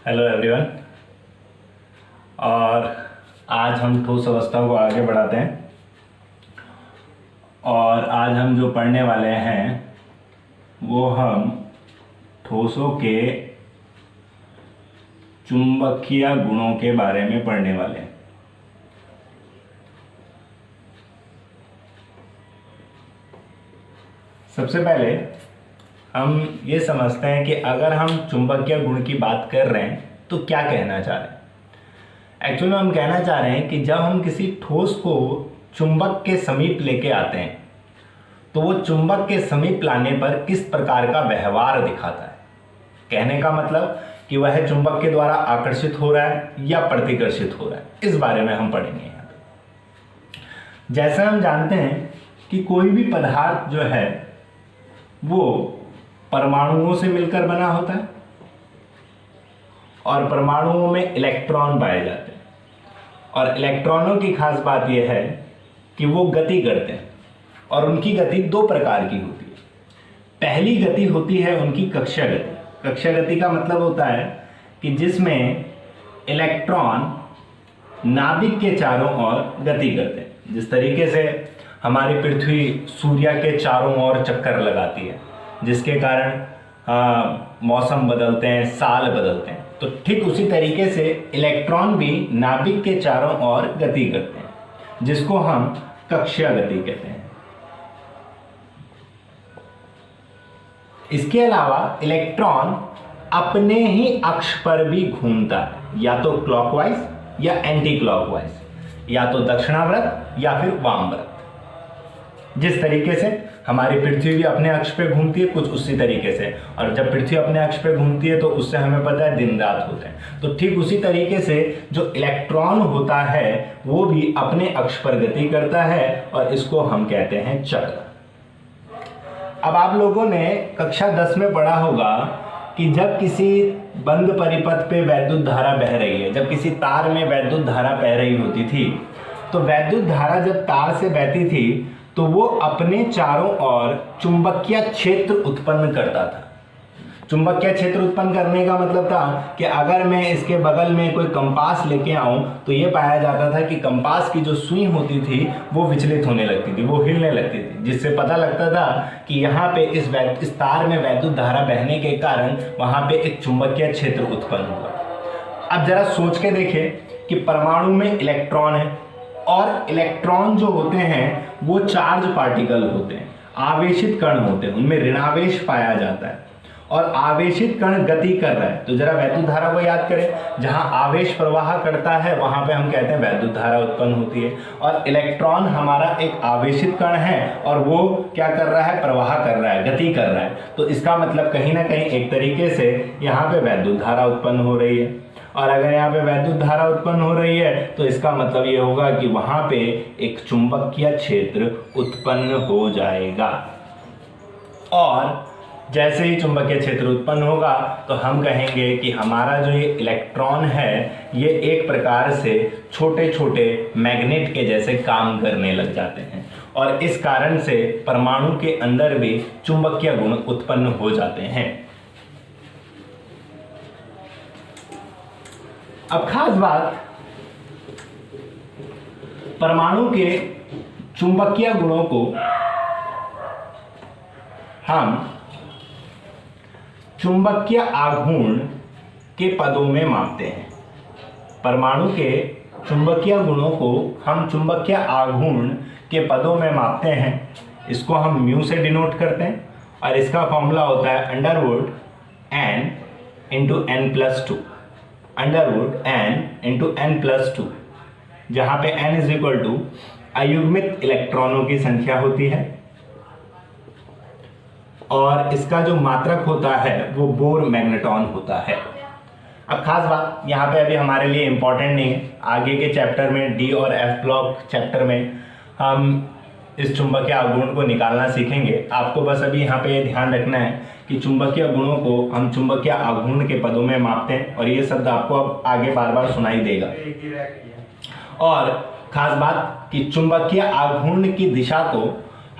Hello everyone. और आज हम ठोस अवस्थाओं को आगे बढ़ाते हैं और आज हम जो पढ़ने वाले हैं वो हम ठोसों के चुंबकीय गुणों के बारे में पढ़ने वाले हैं। सबसे पहले हम ये समझते हैं कि अगर हम चुंबकीय गुण की बात कर रहे हैं तो क्या कहना चाह रहे हैं। एक्चुअली हम कहना चाह रहे हैं कि जब हम किसी ठोस को चुंबक के समीप लेके आते हैं तो वो चुंबक के समीप लाने पर किस प्रकार का व्यवहार दिखाता है। कहने का मतलब कि वह चुंबक के द्वारा आकर्षित हो रहा है या प्रतिकर्षित हो रहा है, इस बारे में हम पढ़ेंगे यहाँ पे। जैसे हम जानते हैं कि कोई भी पदार्थ जो है वो परमाणुओं से मिलकर बना होता है और परमाणुओं में इलेक्ट्रॉन पाए जाते हैं और इलेक्ट्रॉनों की खास बात यह है कि वो गति करते हैं और उनकी गति दो प्रकार की होती है। पहली गति होती है उनकी कक्षा गति। कक्षा गति का मतलब होता है कि जिसमें इलेक्ट्रॉन नाभिक के चारों ओर गति करते हैं। जिस तरीके से हमारी पृथ्वी सूर्य के चारों ओर चक्कर लगाती है, जिसके कारण मौसम बदलते हैं, साल बदलते हैं, तो ठीक उसी तरीके से इलेक्ट्रॉन भी नाभिक के चारों ओर गति करते हैं, जिसको हम कक्षीय गति कहते हैं। इसके अलावा इलेक्ट्रॉन अपने ही अक्ष पर भी घूमता है, या तो क्लॉकवाइज या एंटी क्लॉकवाइज, या तो दक्षिणावर्त या फिर वामवर्त। जिस तरीके से हमारी पृथ्वी भी अपने अक्ष पे घूमती है कुछ उसी तरीके से, और जब पृथ्वी अपने अक्ष पे घूमती है तो उससे हमें पता है दिन रात होते हैं। तो ठीक उसी तरीके से जो इलेक्ट्रॉन होता है वो भी अपने अक्ष पर गति करता है और इसको हम कहते हैं चक्र। अब आप लोगों ने कक्षा 10 में पढ़ा होगा कि जब किसी बंद परिपथ पे वैद्युत धारा बह रही है, जब किसी तार में वैद्युत धारा बह रही होती थी, तो वैद्युत धारा जब तार से बहती थी तो वो अपने चारों ओर चुंबकीय क्षेत्र उत्पन्न करता था। चुंबकीय क्षेत्र उत्पन्न करने का मतलब था कि अगर मैं इसके बगल में कोई कंपास लेके आऊं तो ये पाया जाता था कि कंपास की जो सुई होती थी वो विचलित होने लगती थी, वो हिलने लगती थी, जिससे पता लगता था कि यहाँ पे इस तार में वैद्युत धारा बहने के कारण वहाँ पे एक चुंबकीय क्षेत्र उत्पन्न हुआ। अब जरा सोच के देखें कि परमाणु में इलेक्ट्रॉन है और इलेक्ट्रॉन जो होते हैं वो चार्ज पार्टिकल होते हैं, आवेशित कण होते हैं, उनमें ऋणावेश पाया जाता है और आवेशित कण गति कर रहा है। तो जरा वैद्युत धारा को याद करें, जहां आवेश प्रवाह करता है वहां पे हम कहते हैं वैद्युत धारा उत्पन्न होती है। और इलेक्ट्रॉन हमारा एक आवेशित कण है और वो क्या कर रहा है, प्रवाह कर रहा है, गति कर रहा है। तो इसका मतलब कहीं ना कहीं एक तरीके से यहाँ पे वैद्युत धारा उत्पन्न हो रही है। और अगर यहाँ पे वैद्युत धारा उत्पन्न हो रही है तो इसका मतलब ये होगा कि वहां पे एक चुंबकीय क्षेत्र उत्पन्न हो जाएगा। और जैसे ही चुंबकीय क्षेत्र उत्पन्न होगा तो हम कहेंगे कि हमारा जो ये इलेक्ट्रॉन है ये एक प्रकार से छोटे छोटे मैग्नेट के जैसे काम करने लग जाते हैं और इस कारण से परमाणु के अंदर भी चुंबकीय गुण उत्पन्न हो जाते हैं। अब खास बात, परमाणु के चुंबकीय गुणों को हम चुंबकीय आघूर्ण के पदों में मापते हैं। परमाणु के चुंबकीय गुणों को हम चुंबकीय आघूर्ण के पदों में मापते हैं। इसको हम म्यू से डिनोट करते हैं और इसका फॉर्मूला होता है √n × n+2, √n × n+2, जहां पे n अयुग्मित इलेक्ट्रॉनों की संख्या होती है और इसका जो मात्रक होता है वो बोर मैग्नेटॉन होता है। अब खास बात यहाँ पे अभी हमारे लिए इम्पोर्टेंट नहीं है, आगे के चैप्टर में डी और एफ ब्लॉक चैप्टर में हम इस चुंबकीय आघूर्ण को निकालना सीखेंगे। आपको बस अभी यहाँ पे ध्यान रखना है कि चुंबकीय गुणों को हम चुंबकीय आघूर्ण के पदों में मापते हैं और ये शब्द आपको अब आगे बार बार सुनाई देगा। और खास बात कि चुंबकीय आघूर्ण की दिशा को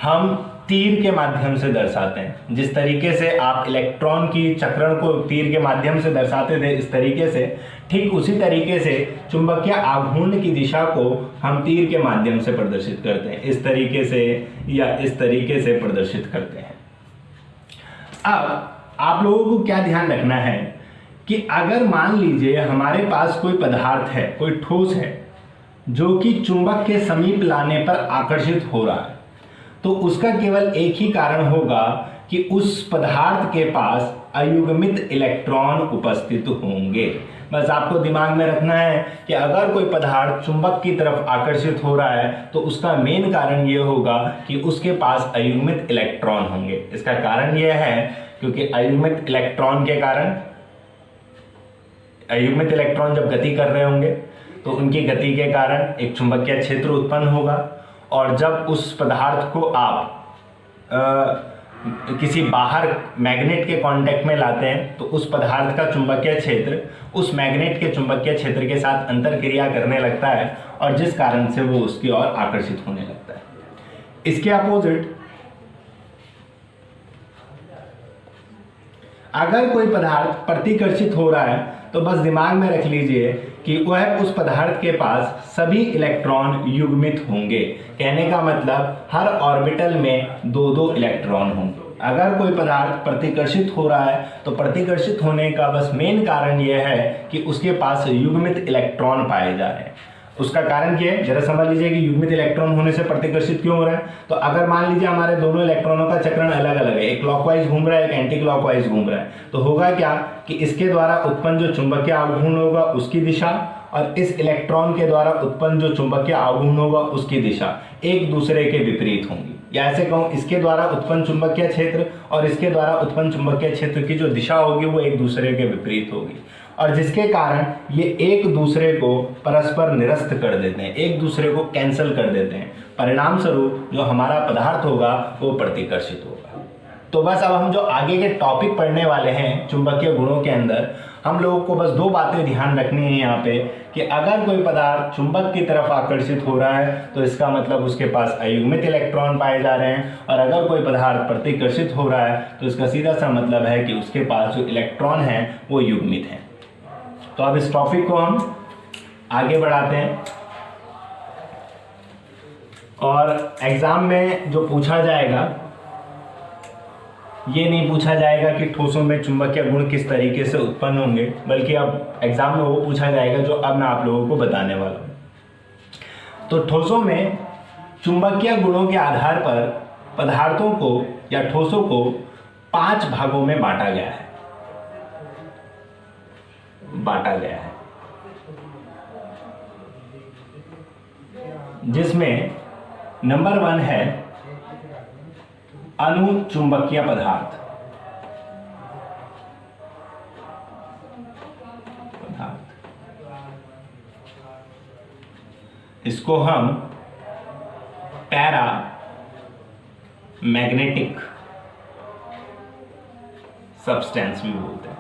हम तीर के माध्यम से दर्शाते हैं। जिस तरीके से आप इलेक्ट्रॉन की चक्रण को तीर के माध्यम से दर्शाते थे इस तरीके से, ठीक उसी तरीके से चुंबकीय आघूर्ण की दिशा को हम तीर के माध्यम से प्रदर्शित करते हैं, इस तरीके से या इस तरीके से प्रदर्शित करते हैं। अब आप लोगों को क्या ध्यान रखना है कि अगर मान लीजिए हमारे पास कोई पदार्थ है, कोई ठोस है जो कि चुंबक के समीप लाने पर आकर्षित हो रहा है, तो उसका केवल एक ही कारण होगा कि उस पदार्थ के पास अयुग्मित इलेक्ट्रॉन उपस्थित होंगे। बस आपको दिमाग में रखना है कि अगर कोई पदार्थ चुंबक की तरफ आकर्षित हो रहा है तो उसका मेन कारण यह होगा कि उसके पास अयुग्मित इलेक्ट्रॉन होंगे। इसका कारण यह है क्योंकि अयुग्मित इलेक्ट्रॉन जब गति कर रहे होंगे तो उनकी गति के कारण एक चुंबकीय क्षेत्र उत्पन्न होगा, और जब उस पदार्थ को आप किसी बाहर मैग्नेट के कांटेक्ट में लाते हैं तो उस पदार्थ का चुंबकीय क्षेत्र उस मैग्नेट के चुंबकीय क्षेत्र के साथ अंतर क्रिया करने लगता है, और जिस कारण से वो उसकी ओर आकर्षित होने लगता है। इसके अपोजिट अगर कोई पदार्थ प्रतिकर्षित हो रहा है तो बस दिमाग में रख लीजिए कि वह उस पदार्थ के पास सभी इलेक्ट्रॉन युग्मित होंगे। कहने का मतलब हर ऑर्बिटल में दो दो इलेक्ट्रॉन होंगे। अगर कोई पदार्थ प्रतिकर्षित हो रहा है तो प्रतिकर्षित होने का बस मेन कारण यह है कि उसके पास युग्मित इलेक्ट्रॉन पाए जा रहे हैं। उसका कारण क्या है, जरा समझ लीजिए कि युग्मित इलेक्ट्रॉन होने से प्रतिकर्षित क्यों हो रहा है। तो अगर मान लीजिए हमारे दोनों इलेक्ट्रॉनों का चक्रण अलग अलग है, एक क्लॉकवाइज घूम रहा है, एक एंटी क्लॉकवाइज घूम रहा है, तो होगा क्या कि इसके द्वारा उत्पन्न जो चुंबकीय आघूर्ण होगा उसकी दिशा और इस इलेक्ट्रॉन के द्वारा उत्पन्न जो चुंबकीय आघूर्ण होगा उसकी दिशा एक दूसरे के विपरीत होंगी। या ऐसे कहूं, इसके द्वारा उत्पन्न चुंबकीय क्षेत्र और इसके द्वारा उत्पन्न चुंबकीय क्षेत्र की जो दिशा होगी वो एक दूसरे के विपरीत होगी, और जिसके कारण ये एक दूसरे को परस्पर निरस्त कर देते हैं, एक दूसरे को कैंसिल कर देते हैं। परिणाम स्वरूप जो हमारा पदार्थ होगा वो प्रतिकर्षित होगा। तो बस अब हम जो आगे के टॉपिक पढ़ने वाले हैं चुंबकीय गुणों के अंदर, हम लोगों को बस दो बातें ध्यान रखनी है यहाँ पे कि अगर कोई पदार्थ चुंबक की तरफ आकर्षित हो रहा है तो इसका मतलब उसके पास अयुग्मित इलेक्ट्रॉन पाए जा रहे हैं, और अगर कोई पदार्थ प्रतिकर्षित हो रहा है तो इसका सीधा सा मतलब है कि उसके पास जो इलेक्ट्रॉन है वो युग्मित है। तो अब इस टॉपिक को हम आगे बढ़ाते हैं, और एग्जाम में जो पूछा जाएगा ये नहीं पूछा जाएगा कि ठोसों में चुंबकीय गुण किस तरीके से उत्पन्न होंगे, बल्कि अब एग्जाम में वो पूछा जाएगा जो अब मैं आप लोगों को बताने वाला हूँ। तो ठोसों में चुंबकीय गुणों के आधार पर पदार्थों को या ठोसों को 5 भागों में बांटा गया है, जिसमें नंबर 1 है अनुचुंबकीय पदार्थ। इसको हम पैरा मैग्नेटिक सब्सटेंस भी बोलते हैं।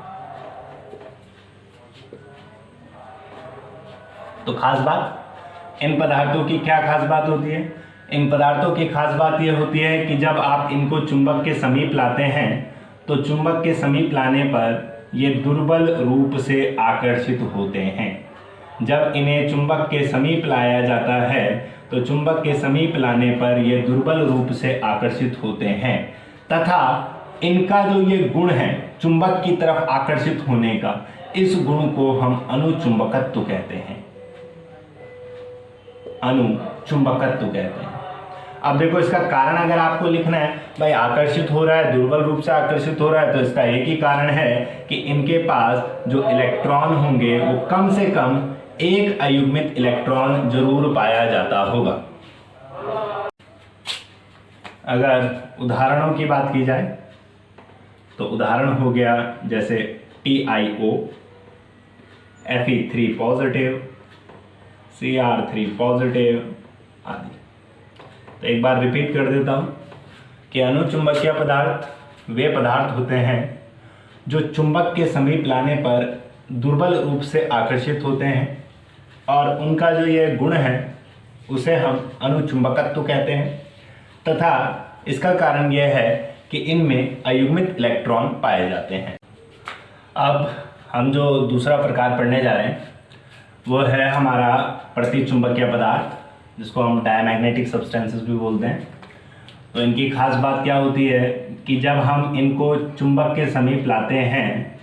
तो खास बात, इन पदार्थों की क्या खास बात होती है? इन पदार्थों की खास बात यह होती है कि जब आप इनको चुंबक के समीप लाते हैं तो चुंबक के समीप लाने पर ये दुर्बल रूप से आकर्षित होते हैं। जब इन्हें चुंबक के समीप लाया जाता है तो चुंबक के समीप लाने पर ये दुर्बल रूप से आकर्षित होते हैं, तथा इनका जो ये गुण है चुंबक की तरफ आकर्षित होने का, इस गुण को हम अनुचुंबकत्व कहते हैं। अनुचुंबकत्व कहते हैं। अब देखो, इसका कारण अगर आपको लिखना है, भाई आकर्षित हो रहा है, दुर्बल रूप से आकर्षित हो रहा है, तो इसका एक ही कारण है कि इनके पास जो इलेक्ट्रॉन होंगे वो कम से कम एक अयुग्मित इलेक्ट्रॉन जरूर पाया जाता होगा। अगर उदाहरणों की बात की जाए तो उदाहरण हो गया जैसे TiO, Fe3 positive, Cr3 positive आदि। तो एक बार रिपीट कर देता हूं कि अनुचुंबकीय पदार्थ वे पदार्थ होते हैं जो चुंबक के समीप लाने पर दुर्बल रूप से आकर्षित होते हैं, और उनका जो ये गुण है उसे हम अनुचुंबकत्व कहते हैं। तथा इसका कारण यह है कि इनमें अयुग्मित इलेक्ट्रॉन पाए जाते हैं। अब हम जो दूसरा प्रकार पढ़ने जा रहे हैं वो है हमारा प्रतिचुंबकीय पदार्थ, जिसको हम डायमैग्नेटिक सब्सटेंसेस भी बोलते हैं। तो इनकी खास बात क्या होती है कि जब हम इनको चुंबक के समीप लाते हैं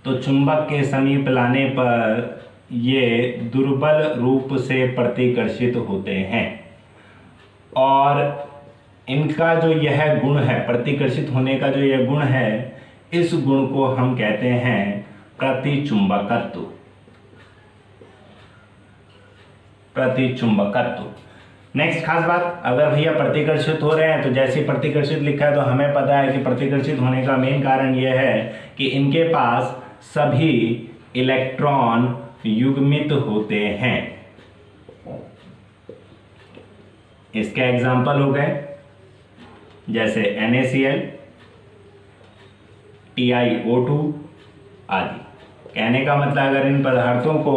तो चुंबक के समीप लाने पर ये दुर्बल रूप से प्रतिकर्षित होते हैं, और इनका जो यह गुण है, प्रतिकर्षित होने का जो यह गुण है, इस गुण को हम कहते हैं प्रतिचुंबकत्व। प्रतिचुंबकत्व। नेक्स्ट खास बात, अगर भैया प्रतिकर्षित हो रहे हैं तो जैसे प्रतिकर्षित लिखा है तो हमें पता है कि प्रतिकर्षित होने का मेन कारण यह है कि इनके पास सभी इलेक्ट्रॉन युग्मित होते हैं। इसके एग्जाम्पल हो गए जैसे NaCl, TiO2 आदि। कहने का मतलब अगर इन पदार्थों को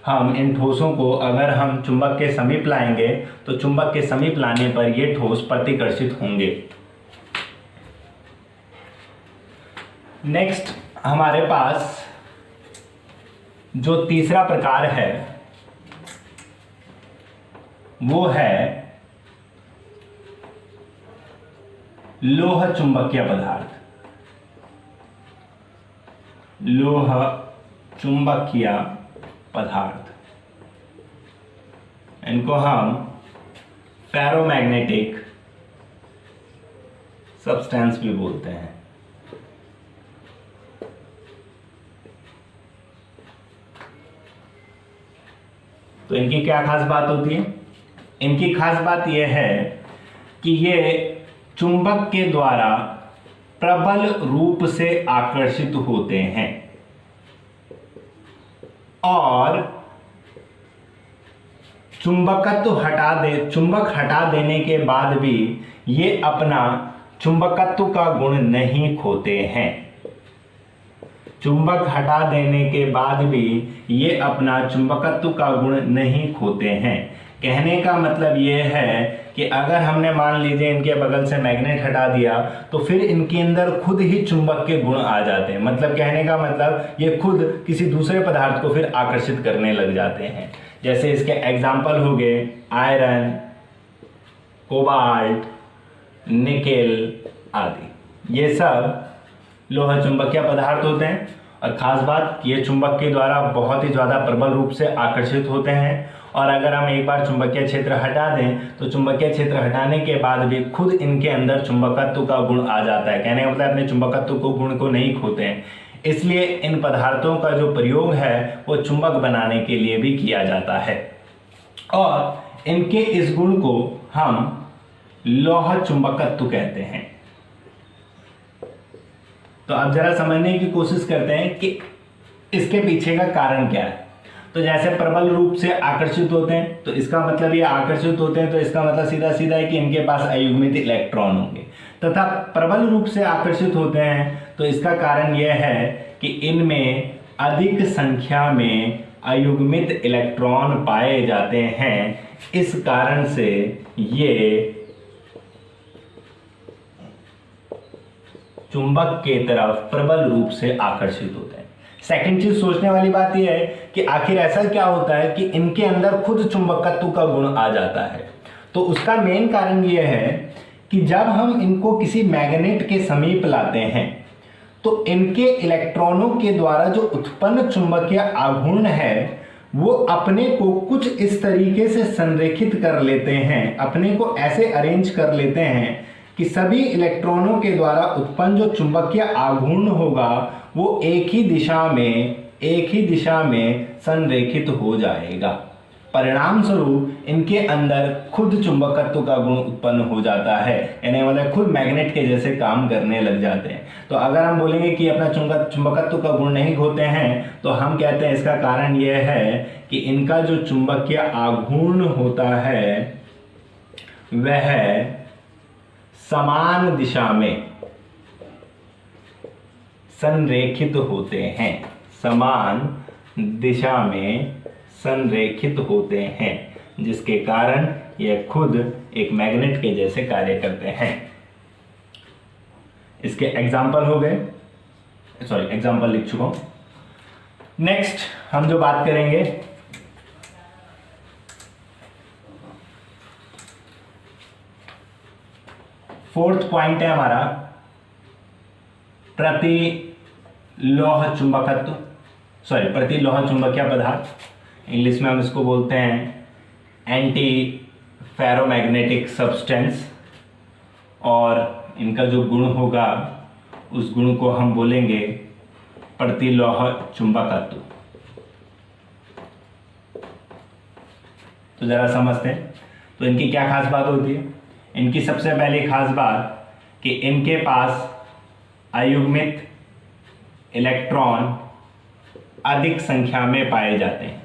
हम, इन ठोसों को अगर हम चुंबक के समीप लाएंगे तो चुंबक के समीप लाने पर ये ठोस प्रतिकर्षित होंगे। नेक्स्ट हमारे पास जो तीसरा प्रकार है वो है लोह चुंबकीय पदार्थ। लोह चुंबकीय पदार्थ, इनको हम फेरोमैग्नेटिक सब्सटेंस भी बोलते हैं। तो इनकी क्या खास बात होती है? इनकी खास बात यह है कि ये चुंबक के द्वारा प्रबल रूप से आकर्षित होते हैं और चुंबक हटा देने के बाद भी ये अपना चुंबकत्व का गुण नहीं खोते हैं। चुंबक हटा देने के बाद भी ये अपना चुंबकत्व का गुण नहीं खोते हैं। कहने का मतलब ये है कि अगर हमने मान लीजिए इनके बगल से मैग्नेट हटा दिया तो फिर इनके अंदर खुद ही चुंबक के गुण आ जाते हैं। मतलब कहने का मतलब ये खुद किसी दूसरे पदार्थ को फिर आकर्षित करने लग जाते हैं। जैसे इसके एग्जाम्पल हो गए आयरन, कोबाल्ट, निकेल आदि। ये सब लोह चुंबकीय पदार्थ होते हैं और खास बात ये चुंबक के द्वारा बहुत ही ज़्यादा प्रबल रूप से आकर्षित होते हैं। और अगर हम एक बार चुंबकीय क्षेत्र हटा दें तो चुंबकीय क्षेत्र हटाने के बाद भी खुद इनके अंदर चुंबकत्व का गुण आ जाता है। कहने का मतलब अपने चुंबकत्व को गुण को नहीं खोते हैं। इसलिए इन पदार्थों का जो प्रयोग है वो चुंबक बनाने के लिए भी किया जाता है और इनके इस गुण को हम लौह चुंबकत्व कहते हैं। तो अब जरा समझने की कोशिश करते हैं कि इसके पीछे का कारण क्या है। तो जैसे प्रबल रूप से आकर्षित होते हैं तो इसका मतलब ये आकर्षित होते हैं तो इसका मतलब सीधा सीधा है कि इनके पास अयुग्मित इलेक्ट्रॉन होंगे, तथा प्रबल रूप से आकर्षित होते हैं तो इसका कारण यह है कि इनमें अधिक संख्या में अयुग्मित इलेक्ट्रॉन पाए जाते हैं। इस कारण से ये चुंबक के तरफ प्रबल रूप से आकर्षित होते हैं। सेकंड चीज सोचने वाली बात यह है कि आखिर ऐसा क्या होता है कि इनके अंदर खुद चुंबकत्व का गुण आ जाता है। तो उसका मेन कारण यह है कि जब हम इनको किसी मैग्नेट के समीप लाते हैं तो इनके इलेक्ट्रॉनों के द्वारा जो उत्पन्न चुंबकीय आघूर्ण है वो अपने को कुछ इस तरीके से संरेखित कर लेते हैं, अपने को ऐसे अरेंज कर लेते हैं कि सभी इलेक्ट्रॉनों के द्वारा उत्पन्न जो चुंबकीय आघूर्ण होगा वो एक ही दिशा में संरेखित हो जाएगा। परिणाम स्वरूप इनके अंदर खुद चुंबकत्व का गुण उत्पन्न हो जाता है, यानी मतलब खुद मैग्नेट के जैसे काम करने लग जाते हैं। तो अगर हम बोलेंगे कि अपना चुंबकत्व का गुण नहीं खोते हैं तो हम कहते हैं इसका कारण यह है कि इनका जो चुंबकीय आघूर्ण होता है वह समान दिशा में संरेखित होते हैं, समान दिशा में संरेखित होते हैं, जिसके कारण यह खुद एक मैग्नेट के जैसे कार्य करते हैं। इसके एग्जाम्पल हो गए, सॉरी एग्जाम्पल लिख चुका हूं। नेक्स्ट हम जो बात करेंगे फोर्थ पॉइंट है हमारा प्रतिलोह चुंबकत्व, सॉरी प्रतिलोह चुंबकीय पदार्थ, इंग्लिश में हम इसको बोलते हैं एंटी फेरोमैग्नेटिक सब्सटेंस, और इनका जो गुण होगा उस गुण को हम बोलेंगे प्रतिलोह चुंबकत्व। तो जरा समझते हैं, तो इनकी क्या खास बात होती है। इनकी सबसे पहली खास बात कि इनके पास अयुग्मित इलेक्ट्रॉन अधिक संख्या में पाए जाते हैं।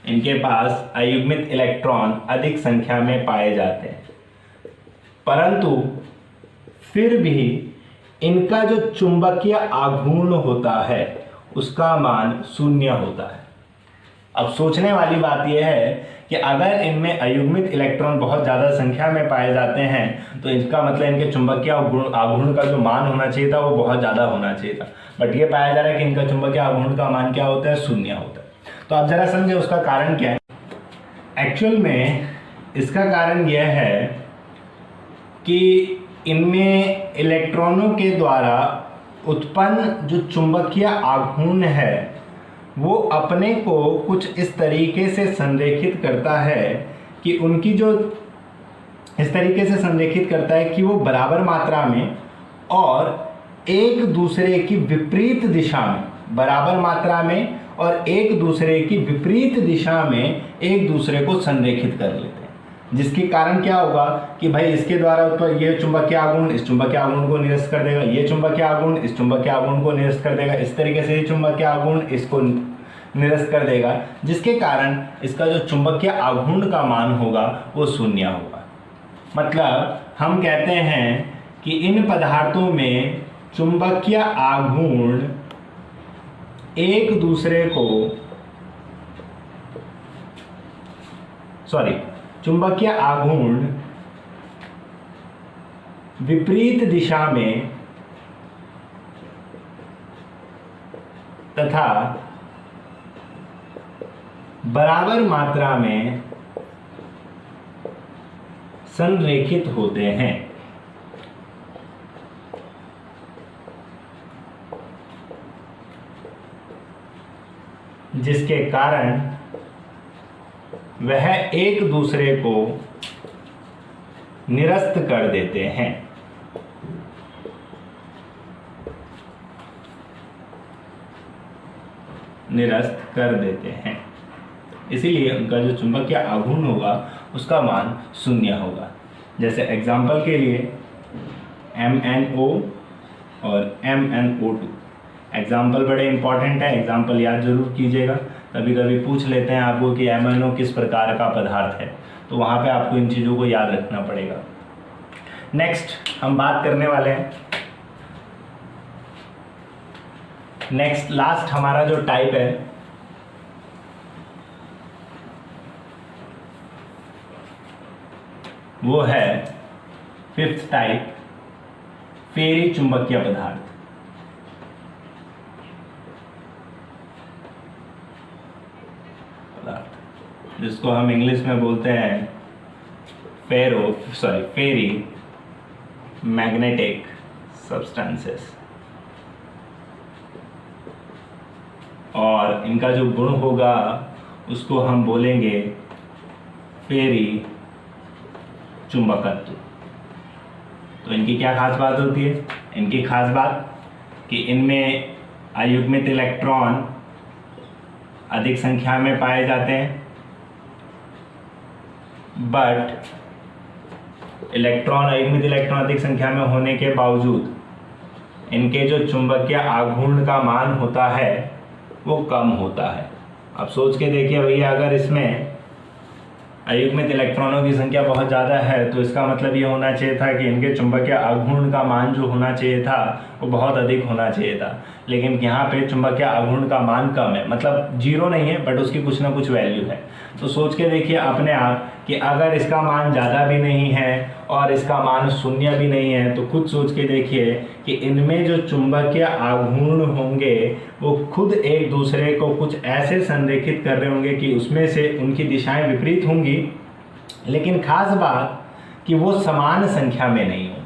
इनके पास अयुग्मित इलेक्ट्रॉन अधिक संख्या में पाए जाते हैं, परंतु फिर भी इनका जो चुंबकीय आघूर्ण होता है उसका मान शून्य होता है। अब सोचने वाली बात यह है कि अगर इनमें अयुग्मित इलेक्ट्रॉन बहुत ज़्यादा संख्या में पाए जाते हैं तो इसका मतलब इनके चुंबकीय आघूर्ण का जो मान होना चाहिए था वो बहुत ज़्यादा होना चाहिए था, बट ये पाया जा रहा है कि इनका चुंबकीय आघूर्ण का मान क्या होता है, शून्य होता है। तो आप जरा समझे उसका कारण क्या है। एक्चुअल में इसका कारण यह है कि इनमें इलेक्ट्रॉनों के द्वारा उत्पन्न जो चुंबकीय आघूर्ण है वो अपने को कुछ इस तरीके से संरेखित करता है कि उनकी जो इस तरीके से संरेखित करता है कि वो बराबर मात्रा में और एक दूसरे की विपरीत दिशा में, बराबर मात्रा में और एक दूसरे की विपरीत दिशा में एक दूसरे को संरेखित कर लेते हैं, जिसके कारण क्या होगा कि भाई इसके द्वारा उत्पन्न ये चुंबकीय आघूर्ण इस चुंबकीय आघूर्ण को निरस्त कर देगा, ये चुंबकीय आघूर्ण इस चुंबकीय आघूर्ण को निरस्त कर देगा, इस तरीके से ये चुंबकीय आघूर्ण इसको निरस्त कर देगा, जिसके कारण इसका जो चुंबकीय आघूर्ण का मान होगा वो शून्य होगा। मतलब हम कहते हैं कि इन पदार्थों में चुंबकीय आघूर्ण एक दूसरे को चुंबकीय आघूर्ण विपरीत दिशा में तथा बराबर मात्रा में संरेखित होते हैं। जिसके कारण वह एक दूसरे को निरस्त कर देते हैं। निरस्त कर देते हैं, इसीलिए उनका जो चुंबकीय आघूर्ण होगा उसका मान शून्य होगा। जैसे एग्जाम्पल के लिए MnO और MnO2 एग्जाम्पल बड़े इंपॉर्टेंट है, एग्जाम्पल याद जरूर कीजिएगा। कभी कभी पूछ लेते हैं आपको कि MnO किस प्रकार का पदार्थ है, तो वहाँ पे आपको इन चीज़ों को याद रखना पड़ेगा। नेक्स्ट हम बात करने वाले हैं, नेक्स्ट लास्ट हमारा जो टाइप है वो है फिफ्थ टाइप, फेरी चुंबकीय पदार्थ। जिसको हम इंग्लिश में बोलते हैं फेरी मैग्नेटिक सब्सटेंसेस, और इनका जो गुण होगा उसको हम बोलेंगे फेरी चुंबकत्व। तो इनकी क्या खास बात होती है, इनकी खास बात कि इनमें अयुग्मित इलेक्ट्रॉन अधिक संख्या में पाए जाते हैं, बट अयुग्मित इलेक्ट्रॉन अधिक संख्या में होने के बावजूद इनके जो चुंबकीय आघूर्ण का मान होता है वो कम होता है। अब सोच के देखिए भैया, अगर इसमें अयुग्मित इलेक्ट्रॉनों की संख्या बहुत ज़्यादा है तो इसका मतलब ये होना चाहिए था कि इनके चुंबकीय आघूर्ण का मान जो होना चाहिए था वो बहुत अधिक होना चाहिए था, लेकिन यहाँ पे चुंबकीय आघूर्ण का मान कम है, मतलब जीरो नहीं है बट उसकी कुछ ना कुछ वैल्यू है। तो सोच के देखिए अपने आप कि अगर इसका मान ज़्यादा भी नहीं है और इसका मान शून्य भी नहीं है, तो खुद सोच के देखिए कि इनमें जो चुंबकीय आघूर्ण होंगे वो खुद एक दूसरे को कुछ ऐसे संरेखित कर रहे होंगे कि उसमें से उनकी दिशाएं विपरीत होंगी, लेकिन खास बात कि वो समान संख्या में नहीं होंगी।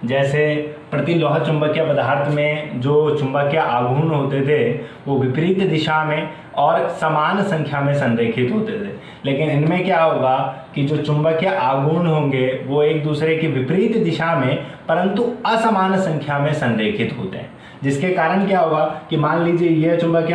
जैसे प्रतिलोह चुंबकीय पदार्थ में जो चुंबकीय आघूर्ण होते थे वो विपरीत दिशा में और समान संख्या में संरेखित होते थे, लेकिन इनमें क्या होगा कि जो चुंबकीय आघूर्ण होंगे वो एक दूसरे की विपरीत दिशा में परंतु असमान संख्या में संरेखित होते हैं, जिसके कारण क्या होगा कि मान लीजिए ये चुंबकीय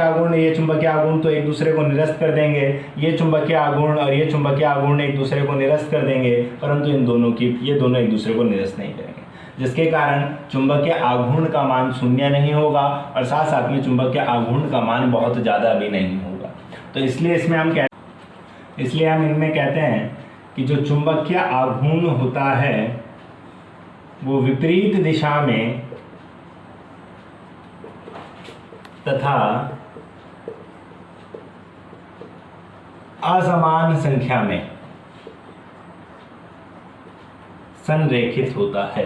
आघूर्ण तो एक दूसरे को निरस्त कर देंगे, ये चुंबकीय आघूर्ण और ये चुंबकीय आघूर्ण एक दूसरे को निरस्त कर देंगे, परंतु ये दोनों एक दूसरे को निरस्त नहीं करेंगे, जिसके कारण चुंबकीय आघूर्ण का मान शून्य नहीं होगा और साथ साथ में चुंबकीय आघूर्ण का मान बहुत ज़्यादा भी नहीं होगा। तो इसलिए हम इनमें कहते हैं कि जो चुंबकीय आघूर्ण होता है वो विपरीत दिशा में तथा असमान संख्या में संरेखित होता है।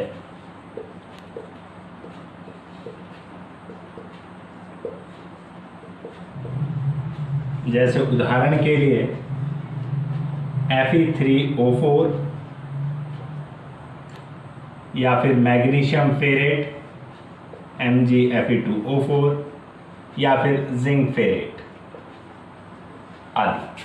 जैसे उदाहरण के लिए Fe3O4 या फिर मैग्नीशियम फेरेट MgFe2O4 या फिर जिंक फेरेट आदि।